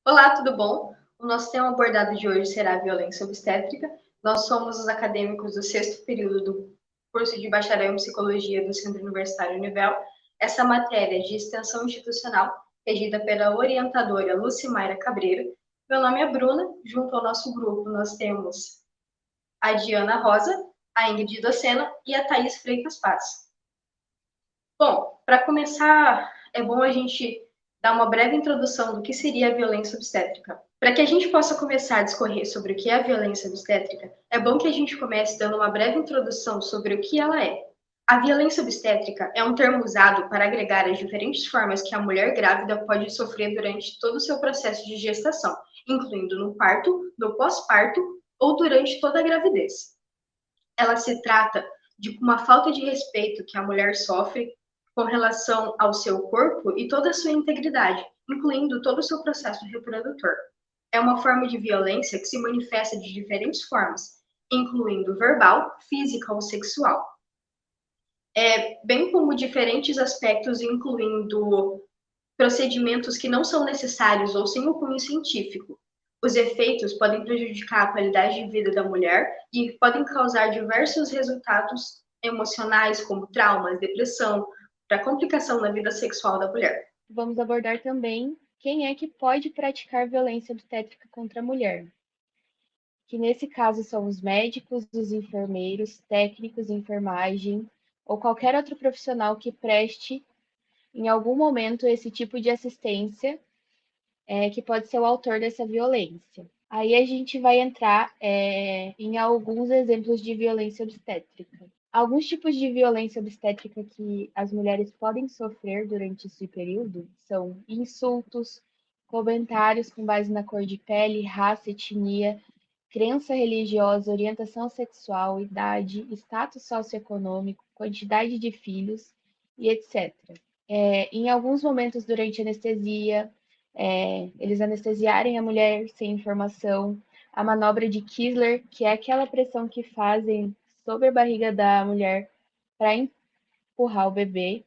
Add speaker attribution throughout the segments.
Speaker 1: Olá, tudo bom? O nosso tema abordado de hoje será a violência obstétrica. Nós somos os acadêmicos do sexto período do curso de bacharel em psicologia do Centro Universitário Univel. Essa matéria é de extensão institucional, regida pela orientadora Lucimaira Cabreira. Meu nome é Bruna, junto ao nosso grupo nós temos a Diana Rosa, a Ingrid Docena e a Thaís Freitas Paz. Bom, para começar, é bom a gente dar uma breve introdução do que seria a violência obstétrica. Para que a gente possa começar a discorrer sobre o que é a violência obstétrica, é bom que a gente comece dando uma breve introdução sobre o que ela é. A violência obstétrica é um termo usado para agregar as diferentes formas que a mulher grávida pode sofrer durante todo o seu processo de gestação, incluindo no parto, no pós-parto ou durante toda a gravidez. Ela se trata de uma falta de respeito que a mulher sofre com relação ao seu corpo e toda a sua integridade, incluindo todo o seu processo reprodutor. É uma forma de violência que se manifesta de diferentes formas, incluindo verbal, física ou sexual. Bem como diferentes aspectos, incluindo procedimentos que não são necessários ou sem o cunho científico. Os efeitos podem prejudicar a qualidade de vida da mulher e podem causar diversos resultados emocionais, como traumas, depressão, para complicação na vida sexual da mulher.
Speaker 2: Vamos abordar também quem é que pode praticar violência obstétrica contra a mulher, que nesse caso são os médicos, os enfermeiros, técnicos de enfermagem ou qualquer outro profissional que preste em algum momento esse tipo de assistência, que pode ser o autor dessa violência. Aí a gente vai entrar em alguns exemplos de violência obstétrica. Alguns tipos de violência obstétrica que as mulheres podem sofrer durante esse período são insultos, comentários com base na cor de pele, raça, etnia, crença religiosa, orientação sexual, idade, status socioeconômico, quantidade de filhos e etc. Em alguns momentos durante a anestesia, eles anestesiarem a mulher sem informação, a manobra de Kissler, que é aquela pressão que fazem sobre a barriga da mulher para empurrar o bebê,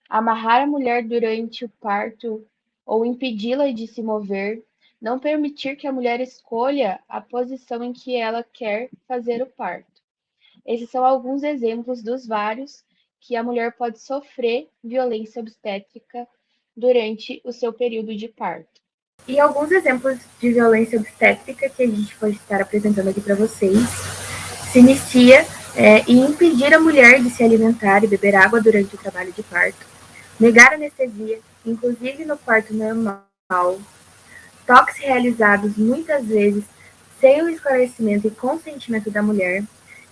Speaker 2: amarrar a mulher durante o parto ou impedi-la de se mover, não permitir que a mulher escolha a posição em que ela quer fazer o parto. Esses são alguns exemplos dos vários que a mulher pode sofrer violência obstétrica durante o seu período de parto.
Speaker 3: E alguns exemplos de violência obstétrica que a gente pode estar apresentando aqui para vocês se inicia em impedir a mulher de se alimentar e beber água durante o trabalho de parto, negar anestesia, inclusive no parto normal, toques realizados muitas vezes sem o esclarecimento e consentimento da mulher,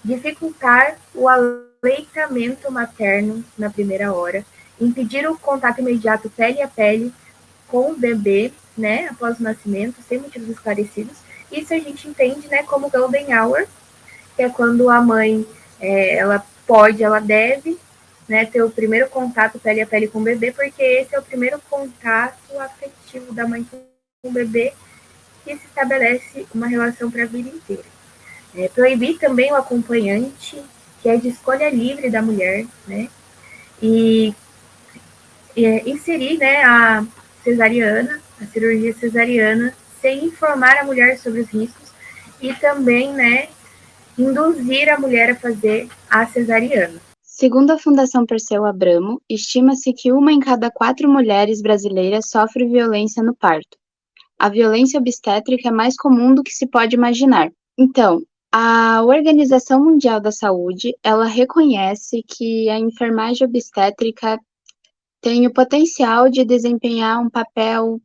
Speaker 3: dificultar o aleitamento materno na primeira hora, impedir o contato imediato pele a pele com o bebê, né, após o nascimento, sem motivos esclarecidos. Isso a gente entende, né, como golden hour, que é quando a mãe, ela pode, ela deve, né, ter o primeiro contato pele a pele com o bebê, porque esse é o primeiro contato afetivo da mãe com o bebê que se estabelece uma relação para a vida inteira. Proibir também o acompanhante, que é de escolha livre da mulher, né, e inserir, né, a cesariana, a cirurgia cesariana, sem informar a mulher sobre os riscos e também, né, induzir a mulher a fazer a cesariana.
Speaker 4: Segundo a Fundação Perseu Abramo, estima-se que 1 em cada 4 mulheres brasileiras sofre violência no parto. A violência obstétrica é mais comum do que se pode imaginar. Então, a Organização Mundial da Saúde, ela reconhece que a enfermagem obstétrica tem o potencial de desempenhar um papel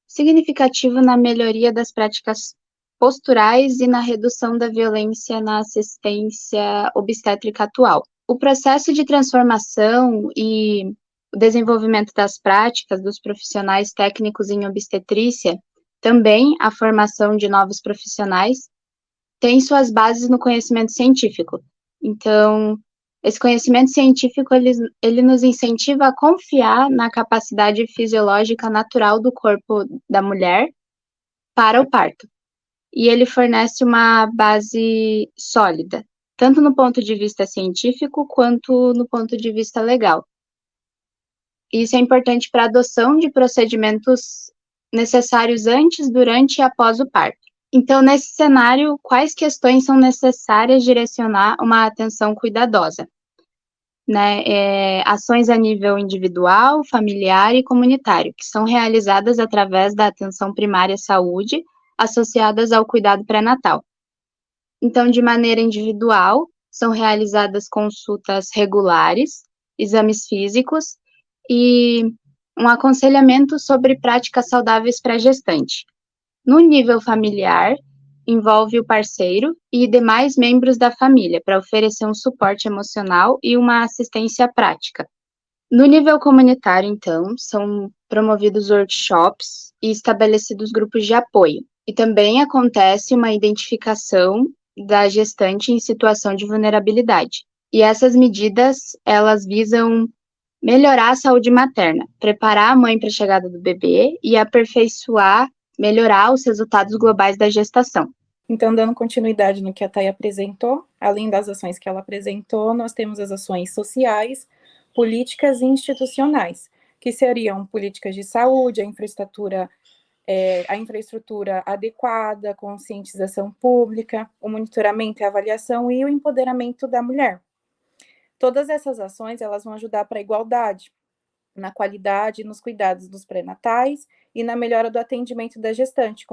Speaker 4: significativo na melhoria das práticas posturais e na redução da violência na assistência obstétrica atual. O processo de transformação e o desenvolvimento das práticas dos profissionais técnicos em obstetrícia, também a formação de novos profissionais, tem suas bases no conhecimento científico. Então, esse conhecimento científico, ele nos incentiva a confiar na capacidade fisiológica natural do corpo da mulher para o parto. E ele fornece uma base sólida, tanto no ponto de vista científico quanto no ponto de vista legal. Isso é importante para a adoção de procedimentos necessários antes, durante e após o parto. Então, nesse cenário, quais questões são necessárias direcionar uma atenção cuidadosa? Ações a nível individual, familiar e comunitário, que são realizadas através da atenção primária à saúde, associadas ao cuidado pré-natal. Então, de maneira individual, são realizadas consultas regulares, exames físicos e um aconselhamento sobre práticas saudáveis para a gestante. No nível familiar, envolve o parceiro e demais membros da família para oferecer um suporte emocional e uma assistência prática. No nível comunitário, então, são promovidos workshops e estabelecidos grupos de apoio. E também acontece uma identificação da gestante em situação de vulnerabilidade. E essas medidas, elas visam melhorar a saúde materna, preparar a mãe para a chegada do bebê e melhorar os resultados globais da gestação.
Speaker 5: Então, dando continuidade no que a Thay apresentou, além das ações que ela apresentou, nós temos as ações sociais, políticas e institucionais, que seriam políticas de saúde, a infraestrutura adequada, conscientização pública, o monitoramento e avaliação e o empoderamento da mulher. Todas essas ações, elas vão ajudar para a igualdade, na qualidade, nos cuidados dos pré-natais e na melhora do atendimento da gestante,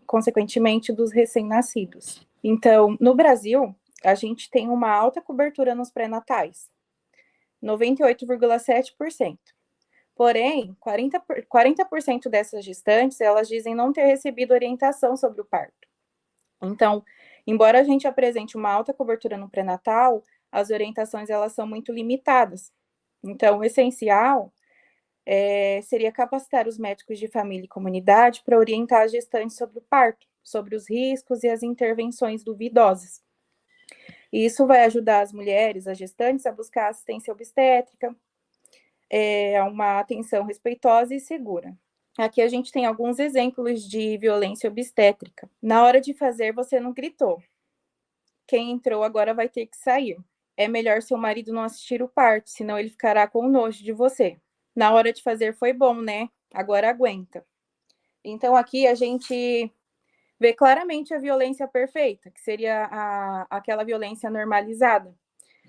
Speaker 5: consequentemente dos recém-nascidos. Então, no Brasil, a gente tem uma alta cobertura nos pré-natais, 98,7%. Porém, 40% dessas gestantes, elas dizem não ter recebido orientação sobre o parto. Então, embora a gente apresente uma alta cobertura no pré-natal, as orientações, elas são muito limitadas. Então, o essencial seria capacitar os médicos de família e comunidade para orientar as gestantes sobre o parto, sobre os riscos e as intervenções duvidosas. E isso vai ajudar as mulheres, as gestantes, a buscar assistência obstétrica, uma atenção respeitosa e segura. Aqui a gente tem alguns exemplos de violência obstétrica. Na hora de fazer, você não gritou. Quem entrou agora vai ter que sair. É melhor seu marido não assistir o parto, senão ele ficará com nojo de você. Na hora de fazer foi bom, né? Agora aguenta. Então, aqui a gente vê claramente a violência perfeita, que seria aquela violência normalizada,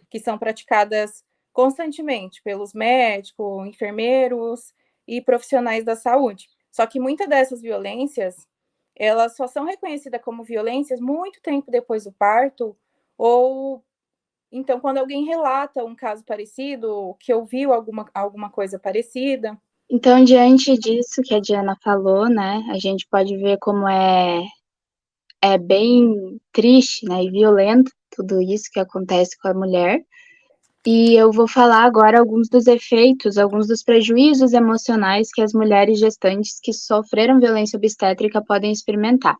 Speaker 5: que são praticadas constantemente pelos médicos, enfermeiros e profissionais da saúde. Só que muitas dessas violências, elas só são reconhecidas como violências muito tempo depois do parto, ou então quando alguém relata um caso parecido, que ouviu alguma coisa parecida.
Speaker 4: Então, diante disso que a Diana falou, né, a gente pode ver como é bem triste, né, e violento tudo isso que acontece com a mulher. E eu vou falar agora alguns dos efeitos, alguns dos prejuízos emocionais que as mulheres gestantes que sofreram violência obstétrica podem experimentar.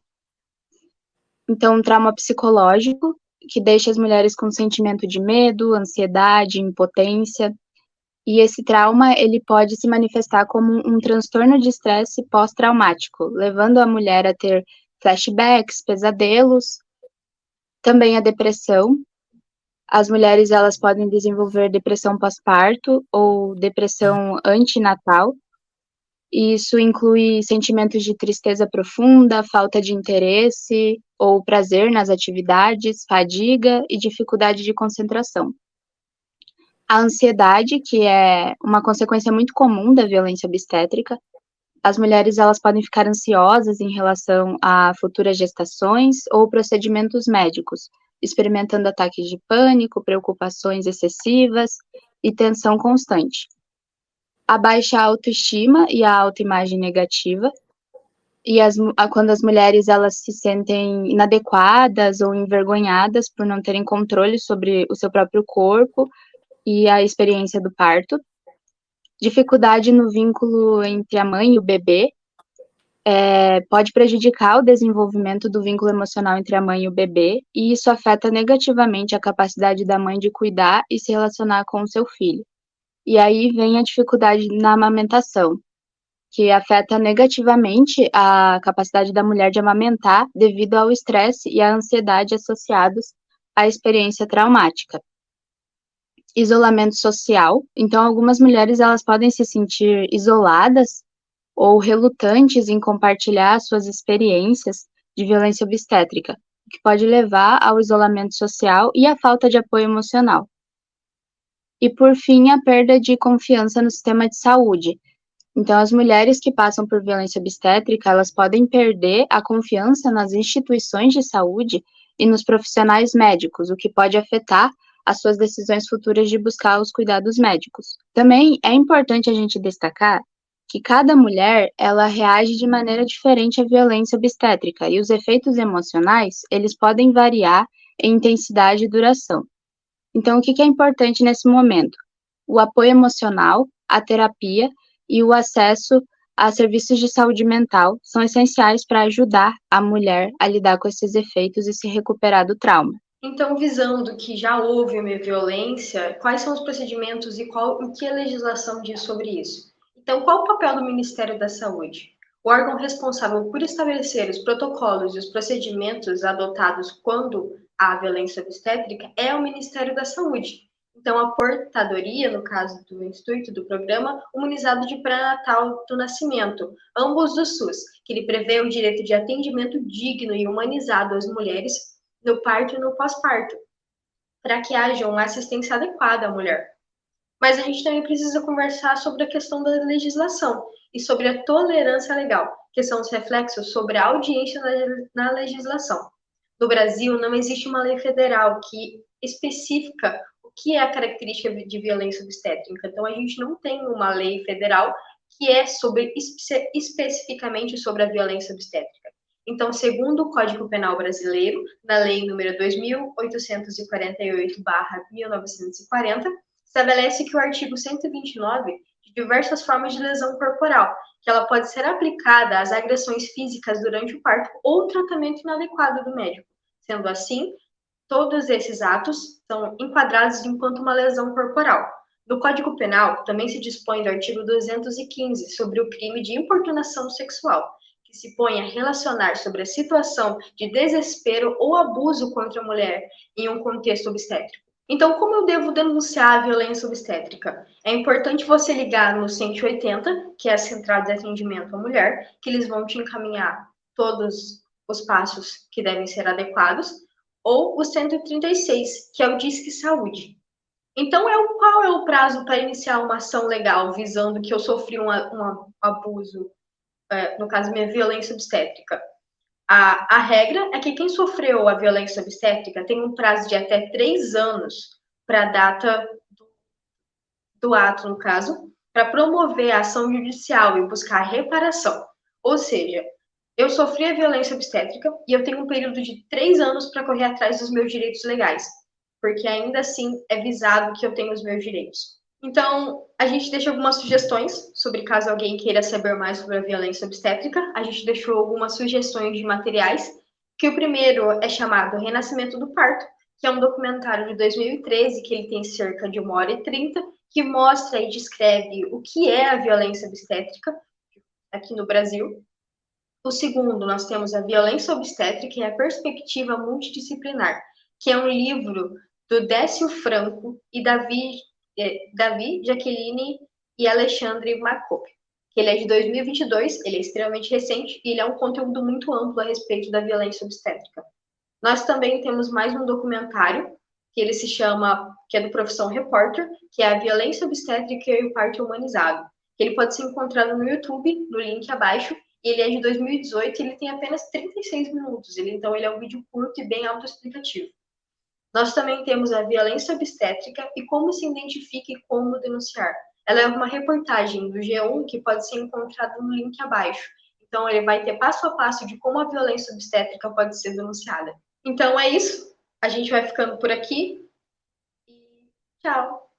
Speaker 4: Então, um trauma psicológico, que deixa as mulheres com sentimento de medo, ansiedade, impotência. E esse trauma, ele pode se manifestar como um transtorno de estresse pós-traumático, levando a mulher a ter flashbacks, pesadelos, também a depressão. As mulheres, elas podem desenvolver depressão pós-parto ou depressão antinatal. E isso inclui sentimentos de tristeza profunda, falta de interesse ou prazer nas atividades, fadiga e dificuldade de concentração. A ansiedade, que é uma consequência muito comum da violência obstétrica. As mulheres, elas podem ficar ansiosas em relação a futuras gestações ou procedimentos médicos, experimentando ataques de pânico, preocupações excessivas e tensão constante. A baixa autoestima e a autoimagem negativa, e quando as mulheres elas se sentem inadequadas ou envergonhadas por não terem controle sobre o seu próprio corpo e a experiência do parto. Dificuldade no vínculo entre a mãe e o bebê, pode prejudicar o desenvolvimento do vínculo emocional entre a mãe e o bebê, e isso afeta negativamente a capacidade da mãe de cuidar e se relacionar com o seu filho. E aí vem a dificuldade na amamentação, que afeta negativamente a capacidade da mulher de amamentar devido ao estresse e à ansiedade associados à experiência traumática. Isolamento social. Então, algumas mulheres elas podem se sentir isoladas ou relutantes em compartilhar suas experiências de violência obstétrica, o que pode levar ao isolamento social e à falta de apoio emocional. E, por fim, a perda de confiança no sistema de saúde. Então, as mulheres que passam por violência obstétrica, elas podem perder a confiança nas instituições de saúde e nos profissionais médicos, o que pode afetar as suas decisões futuras de buscar os cuidados médicos. Também é importante a gente destacar que cada mulher, ela reage de maneira diferente à violência obstétrica e os efeitos emocionais, eles podem variar em intensidade e duração. Então, o que é importante nesse momento? O apoio emocional, a terapia e o acesso a serviços de saúde mental são essenciais para ajudar a mulher a lidar com esses efeitos e se recuperar do trauma.
Speaker 1: Então, visando que já houve uma violência, quais são os procedimentos e o que a legislação diz sobre isso? Então, qual o papel do Ministério da Saúde? O órgão responsável por estabelecer os protocolos e os procedimentos adotados quando há violência obstétrica é o Ministério da Saúde. Então, a portadoria, no caso do intuito do programa, Imunizado de Pré-Natal do Nascimento, ambos do SUS, que ele prevê o direito de atendimento digno e humanizado às mulheres no parto e no pós-parto, para que haja uma assistência adequada à mulher. Mas a gente também precisa conversar sobre a questão da legislação e sobre a tolerância legal, que são os reflexos sobre a audiência na legislação. No Brasil, não existe uma lei federal que especifica o que é a característica de violência obstétrica. Então, a gente não tem uma lei federal que é especificamente sobre a violência obstétrica. Então, segundo o Código Penal Brasileiro, na Lei nº 2.848/1940, estabelece que o artigo 129 de diversas formas de lesão corporal, que ela pode ser aplicada às agressões físicas durante o parto ou tratamento inadequado do médico. Sendo assim, todos esses atos são enquadrados enquanto uma lesão corporal. No Código Penal, também se dispõe do artigo 215 sobre o crime de importunação sexual, que se põe a relacionar sobre a situação de desespero ou abuso contra a mulher em um contexto obstétrico. Então, como eu devo denunciar a violência obstétrica? É importante você ligar no 180, que é a Central de Atendimento à Mulher, que eles vão te encaminhar todos os passos que devem ser adequados, ou o 136, que é o Disque Saúde. Então, qual é o prazo para iniciar uma ação legal visando que eu sofri um abuso, no caso, minha violência obstétrica? A regra é que quem sofreu a violência obstétrica tem um prazo de até 3 anos para a data do ato, no caso, para promover a ação judicial e buscar a reparação. Ou seja, eu sofri a violência obstétrica e eu tenho um período de 3 anos para correr atrás dos meus direitos legais, porque ainda assim é visado que eu tenho os meus direitos. Então, a gente deixa algumas sugestões sobre caso alguém queira saber mais sobre a violência obstétrica. A gente deixou algumas sugestões de materiais, que o primeiro é chamado Renascimento do Parto, que é um documentário de 2013, que ele tem cerca de 1h30, que mostra e descreve o que é a violência obstétrica aqui no Brasil. O segundo, nós temos a Violência Obstétrica e a Perspectiva Multidisciplinar, que é um livro do Décio Franco e Davi, Jaqueline e Alexandre Marcope, que ele é de 2022, ele é extremamente recente e ele é um conteúdo muito amplo a respeito da violência obstétrica. Nós também temos mais um documentário, que ele se chama, que é do Profissão Repórter, que é a Violência Obstétrica e o Parto Humanizado. Ele pode ser encontrado no YouTube, no link abaixo, e ele é de 2018 e ele tem apenas 36 minutos, então ele é um vídeo curto e bem autoexplicativo. Nós também temos a violência obstétrica e como se identifica e como denunciar. Ela é uma reportagem do G1 que pode ser encontrada no link abaixo. Então, ele vai ter passo a passo de como a violência obstétrica pode ser denunciada. Então, é isso. A gente vai ficando por aqui. E tchau!